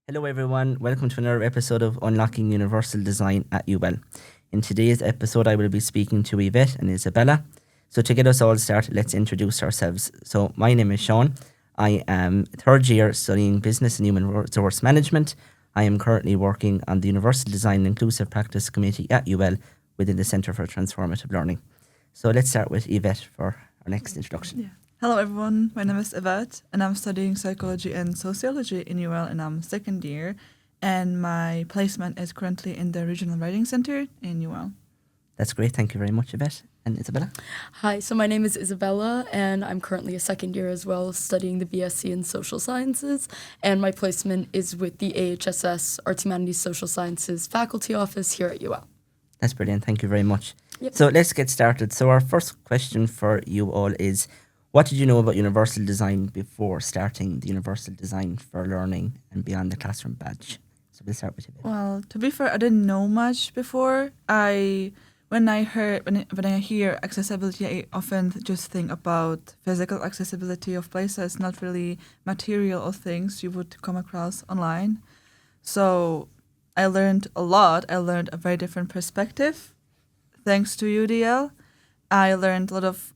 Hello, everyone. Welcome to another episode of Unlocking Universal Design at UL. In today's episode, I will be speaking to Yvette and Isabella. So, to get us all started, let's introduce ourselves. So, my name is Sean. I am third year studying Business and Human Resource Management. I am currently working on the Universal Design and Inclusive Practice Committee at UL within the Centre for Transformative Learning. So, let's start with Yvette for our next introduction. Yeah. Hello, everyone. My name is Yvette, and I'm studying psychology and sociology in UL, and I'm second year. And my placement is currently in the Regional Writing Center in UL. That's great. Thank you very much, Yvette. And Isabella? Hi, so my name is Isabella, and I'm currently a second year as well, studying the BSc in Social Sciences, and my placement is with the AHSS Arts, Humanities, Social Sciences Faculty Office here at UL. That's brilliant. Thank you very much. Yep. So let's get started. So our first question for you all is, what did you know about universal design before starting the universal design for learning and beyond the classroom badge? So we'll start with you. Well, to be fair, I didn't know much before. When I hear accessibility, I often just think about physical accessibility of places, not really material or things you would come across online. So I learned a lot. I learned a very different perspective thanks to UDL. I learned a lot of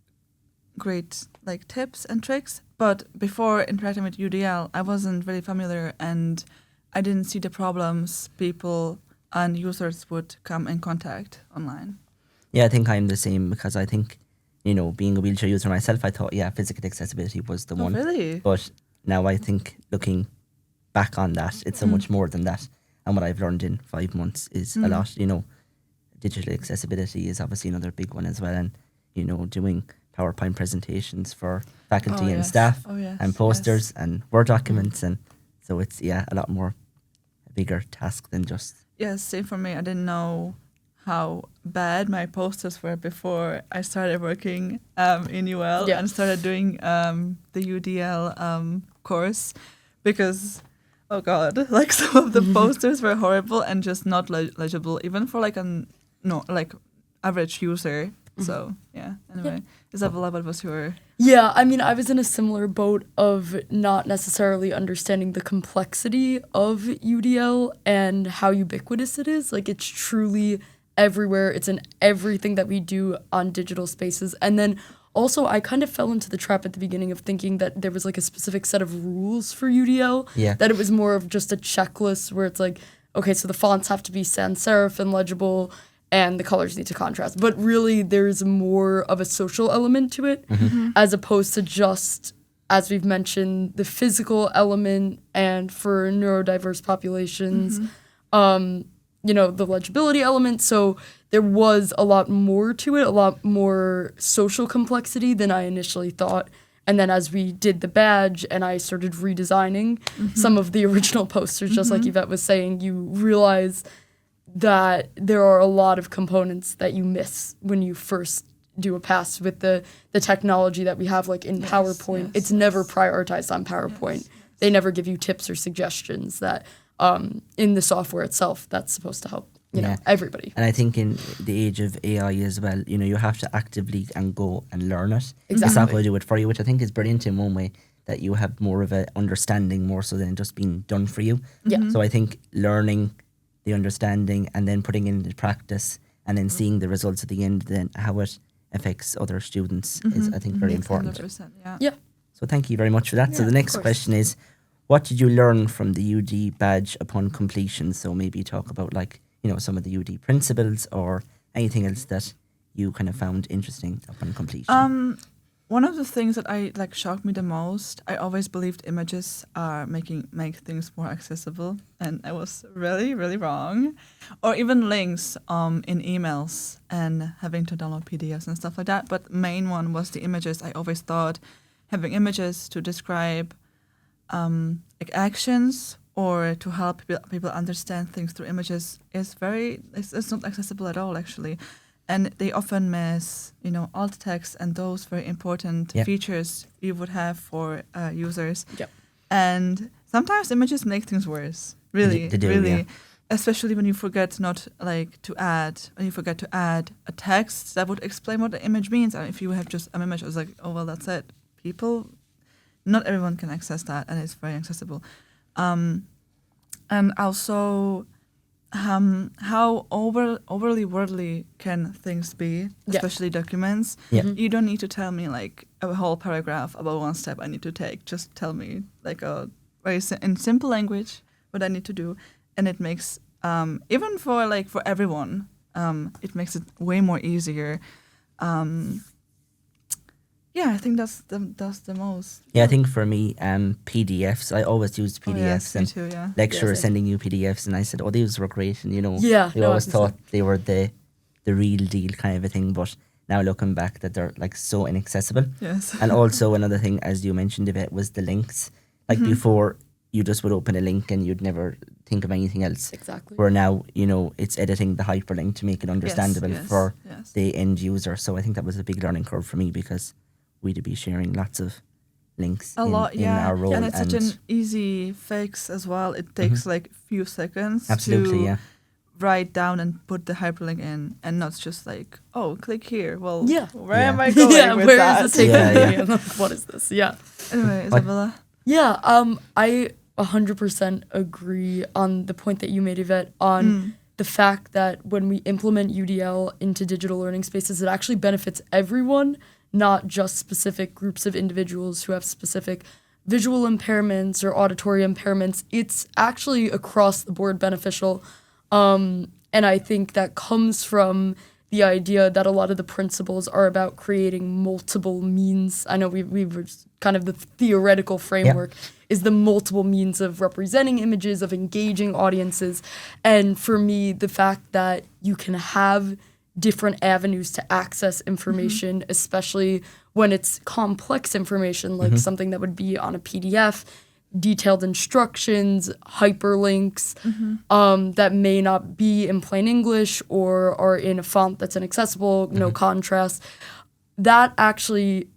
great tips and tricks, but before interacting with UDL, I wasn't really familiar and I didn't see the problems people and users would come in contact online. Yeah, I think I'm the same because I think, being a wheelchair user myself, I thought, physical accessibility was the one. Really? But now I think looking back on that, it's so much more than that. And what I've learned in 5 months is a lot. Digital accessibility is obviously another big one as well. And, doing PowerPoint presentations for faculty and staff and posters and Word documents. And so it's, a lot more a bigger task than just... Yes, same for me. I didn't know how bad my posters were before I started working in UL and started doing the UDL course because, oh God, some of the posters were horrible and just not legible, even for average user. So, anyway. Isabella, what was your... Yeah, I mean, I was in a similar boat of not necessarily understanding the complexity of UDL and how ubiquitous it is. It's truly everywhere. It's in everything that we do on digital spaces. And then also, I kind of fell into the trap at the beginning of thinking that there was a specific set of rules for UDL. Yeah. That it was more of just a checklist where it's okay, so the fonts have to be sans serif and legible, and the colors need to contrast. But really, there's more of a social element to it, as opposed to just, as we've mentioned, the physical element, and for neurodiverse populations, the legibility element. So there was a lot more to it, a lot more social complexity than I initially thought. And then as we did the badge and I started redesigning some of the original posters, just like Yvette was saying, you realize that there are a lot of components that you miss when you first do a pass with the technology that we have in PowerPoint. It's never prioritized on PowerPoint. They never give you tips or suggestions that in the software itself that's supposed to help everybody. And I think in the age of AI as well, you have to actively and go and learn it. Exactly. It's not going to do it for you, which I think is brilliant in one way, that you have more of an understanding more so than just being done for you. Yeah. So I think learning the understanding and then putting it into practice and then seeing the results at the end, then how it affects other students is, I think, very important. 100%, Yeah. So thank you very much for that. So the next question is, what did you learn from the UD badge upon completion? So maybe talk about some of the UD principles or anything else that you kind of found interesting upon completion. One of the things that shocked me the most, I always believed images are make things more accessible, and I was really, really wrong. Or even links in emails and having to download PDFs and stuff like that. But main one was the images. I always thought having images to describe actions or to help people understand things through images is it's not accessible at all, actually. And they often miss, alt text and those very important features you would have for users. Yep. And sometimes images make things worse. Really, They do, really. yeah. Especially when you forget to add a text that would explain what the image means. And if you have just an image, I was oh well, that's it. Not everyone can access that, and it's very accessible. And also, how overly worldly can things be, especially documents? Yeah. You don't need to tell me like a whole paragraph about one step I need to take. Just tell me like a very in simple language what I need to do, and it makes even for everyone, it makes it way more easier. Yeah, I think that's the most. Yeah, I think for me, PDFs, I always used Oh, PDFs, yes, me and too, yeah. lecturers Yes, sending you PDFs, and I said, oh, these were great, and Yeah, we no, always 100%. thought they were the real deal kind of a thing, but now looking back that they're like so inaccessible. Yes. And also another thing, as you mentioned a bit, was the links. Like before, you just would open a link and you'd never think of anything else. Exactly. Where now, it's editing the hyperlink to make it understandable for the end user. So I think that was a big learning curve for me, because we'd be sharing lots of links A lot, in yeah. our role. And it's such an easy fix as well. It takes like a few seconds Absolutely, to yeah. write down and put the hyperlink in, and not just like, oh, click here. Well, Yeah. where Yeah. am I going with where that? is this taking Yeah, me? And like, what is this? Yeah. Anyway, What- Isabella. Yeah, I 100% agree on the point that you made, Yvette, on the fact that when we implement UDL into digital learning spaces, it actually benefits everyone, not just specific groups of individuals who have specific visual impairments or auditory impairments. It's actually across the board beneficial. And I think that comes from the idea that a lot of the principles are about creating multiple means. I know we were kind of the theoretical framework is the multiple means of representing images, of engaging audiences. And for me, the fact that you can have different avenues to access information, especially when it's complex information, like something that would be on a PDF, detailed instructions, hyperlinks that may not be in plain English or are in a font that's inaccessible, no contrast. That actually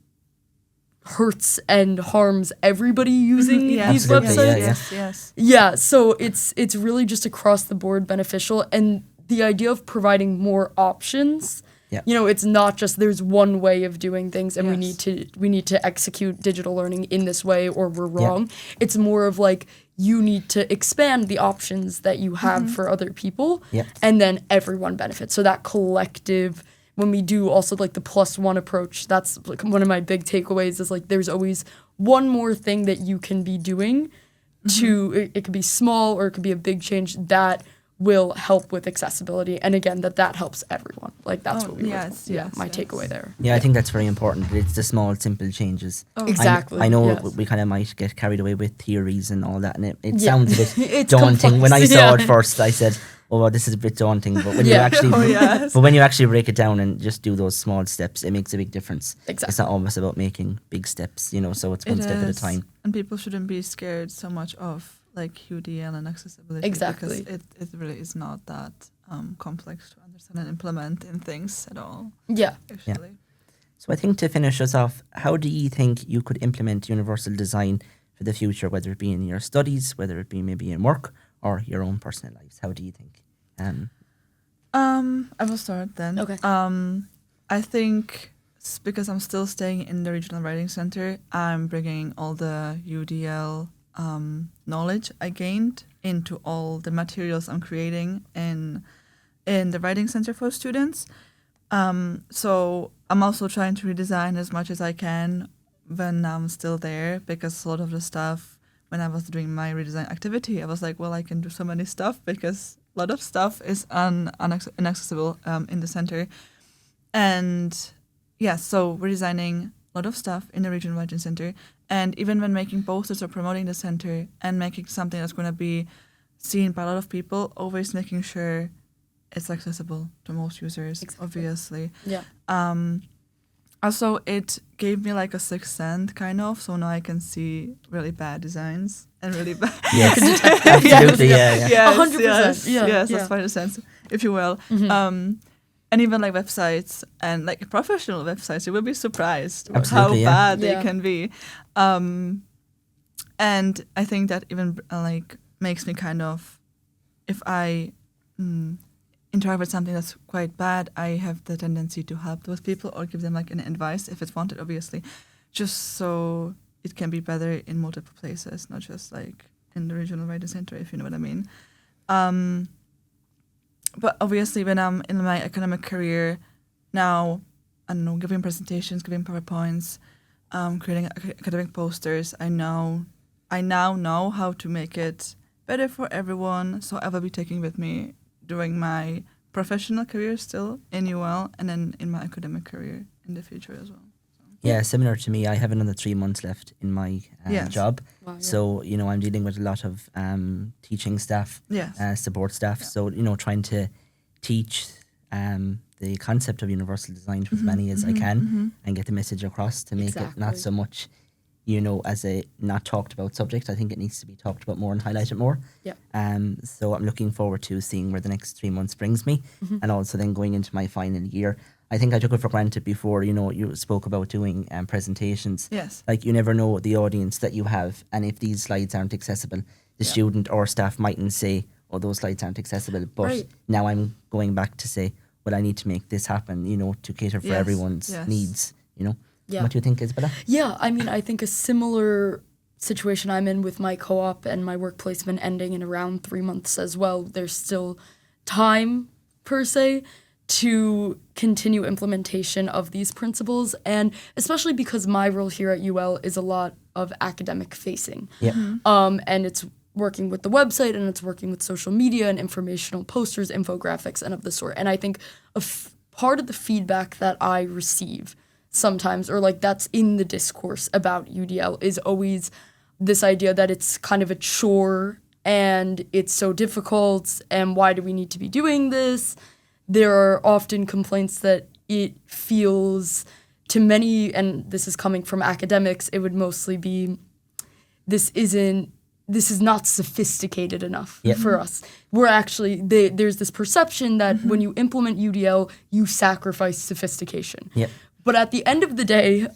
hurts and harms everybody using these Absolutely, websites. Yes. Yeah, so it's really just across the board beneficial, and the idea of providing more options. Yeah. It's not just there's one way of doing things and Yes. we need to execute digital learning in this way or we're wrong. It's more of like you need to expand the options that you have for other people, Yeah. and then everyone benefits. So that collective, when we do also like the +1 approach, that's like one of my big takeaways is like there's always one more thing that you can be doing to it could be small or it could be a big change that will help with accessibility, and again that helps everyone. Like that's what we yes, my yes. takeaway there. Yeah, I think that's very important. It's the small, simple changes. Exactly. I know yes. we kind of might get carried away with theories and all that, and it Yeah. sounds a bit It's daunting. When I complex, saw it yeah. first, I said, "Oh, well, this is a bit daunting." But when you Yeah. actually, Oh, yes. but when you actually break it down and just do those small steps, it makes a big difference. Exactly. It's not always about making big steps, so it's one It step at a is. time. And people shouldn't be scared so much of like UDL and accessibility. Exactly. Because it really is not that complex to understand and implement in things at all, Yeah. actually. So I think to finish us off, how do you think you could implement universal design for the future, whether it be in your studies, whether it be maybe in work or your own personal lives? How do you think? I will start then. Okay. I think because I'm still staying in the regional writing center, I'm bringing all the UDL knowledge I gained into all the materials I'm creating in the writing center for students. So I'm also trying to redesign as much as I can when I'm still there, because a lot of the stuff when I was doing my redesign activity, I was like, well, I can do so many stuff because a lot of stuff is inaccessible in the center. And yeah, so we're designing a lot of stuff in the regional writing center. And even when making posters or promoting the center and making something that's going to be seen by a lot of people, always making sure it's accessible to most users, obviously. Yeah. Also, it gave me like a sixth sense, kind of. So now I can see really bad designs and really bad. Yes, absolutely, yeah. Yes, 100%, yes, yeah, yes, yeah. that's final sense, if you will. And even like websites and like professional websites, you will be surprised how Absolutely, yeah. bad they Yeah. can be. And I think that even like makes me kind of, if I interact with something that's quite bad, I have the tendency to help those people or give them like an advice if it's wanted, obviously, just so it can be better in multiple places, not just like in the regional writing center, if you know what I mean. But obviously, when I'm in my academic career now, I don't know, giving presentations, giving PowerPoints, creating academic posters, I now know how to make it better for everyone. So I will be taking with me during my professional career still in UL, and then in my academic career in the future as well. Yeah, similar to me, I have another 3 months left in my Yes. job. Wow, yeah. So, I'm dealing with a lot of teaching staff, Yes. support staff. Yeah. So, trying to teach the concept of universal design to as many as I can and get the message across to make it not Exactly. so much, as a not talked about subject. I think it needs to be talked about more and highlighted more. Yeah. So I'm looking forward to seeing where the next 3 months brings me, and also then going into my final year. I think I took it for granted before, you spoke about doing presentations. Yes. Like, you never know the audience that you have, and if these slides aren't accessible, the Yeah. student or staff mightn't say, oh, those slides aren't accessible. But Right. now I'm going back to say, well, I need to make this happen, to cater for Yes, everyone's yes. needs, Yeah. What do you think, Isabella? Yeah, I mean, I think a similar situation I'm in with my co-op and my work placement ending in around 3 months as well. There's still time, per se, to continue implementation of these principles, and especially because my role here at UL is a lot of academic facing. Yeah. And it's working with the website, and it's working with social media and informational posters, infographics, and of the sort. And I think part of the feedback that I receive sometimes, or like that's in the discourse about UDL, is always this idea that it's kind of a chore and it's so difficult, and why do we need to be doing this? There are often complaints that it feels, to many, and this is coming from academics, it would mostly be, this is not sophisticated enough Yep. for us. We're actually, there's this perception that when you implement UDL, you sacrifice sophistication. Yep. But at the end of the day,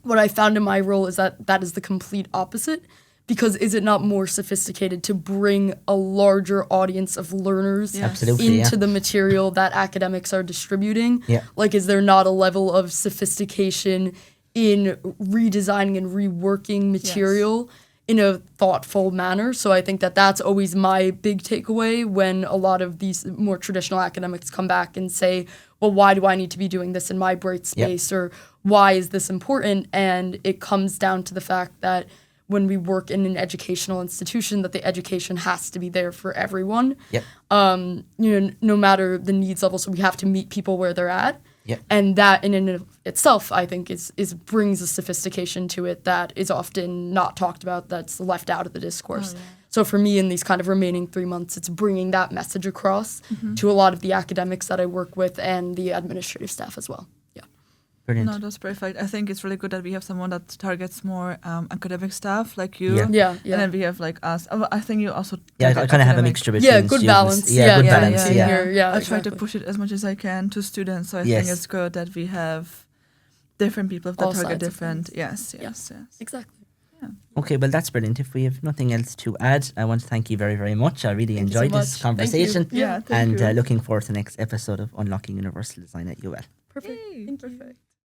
what I found in my role is that is the complete opposite. Because is it not more sophisticated to bring a larger audience of learners Yes. Absolutely, into yeah. the material that academics are distributing? Yeah. Like, is there not a level of sophistication in redesigning and reworking material in a thoughtful manner? So I think that that's always my big takeaway when a lot of these more traditional academics come back and say, well, why do I need to be doing this in my bright space? Or why is this important? And it comes down to the fact that when we work in an educational institution, that the education has to be there for everyone. Yep. No matter the needs level. So we have to meet people where they're at. Yep. And that in and of itself, I think, is brings a sophistication to it that is often not talked about, that's left out of the discourse. So for me, in these kind of remaining 3 months, it's bringing that message across to a lot of the academics that I work with and the administrative staff as well. Yeah. Brilliant. No, that's perfect. I think it's really good that we have someone that targets more academic staff like you. Yeah. Yeah. And then we have like us. Oh, I think you also Yeah, I target kind of have a academic. mixture between Yeah, good students. balance. Yeah, good yeah, balance. same Yeah. here. Yeah, I try to exactly. push it as much as I can to students. So I Yes. think it's good that we have different people that All target sides of different. things. Yes, Yeah. yes, yes. Exactly. Okay, well, that's brilliant. If we have nothing else to add, I want to thank you very, very much. I really Thank you so enjoyed this much. Thank you. conversation. Yeah, thank And you. looking forward to the next episode of Unlocking Universal Design at UL. Perfect. Yay, Thank you. perfect.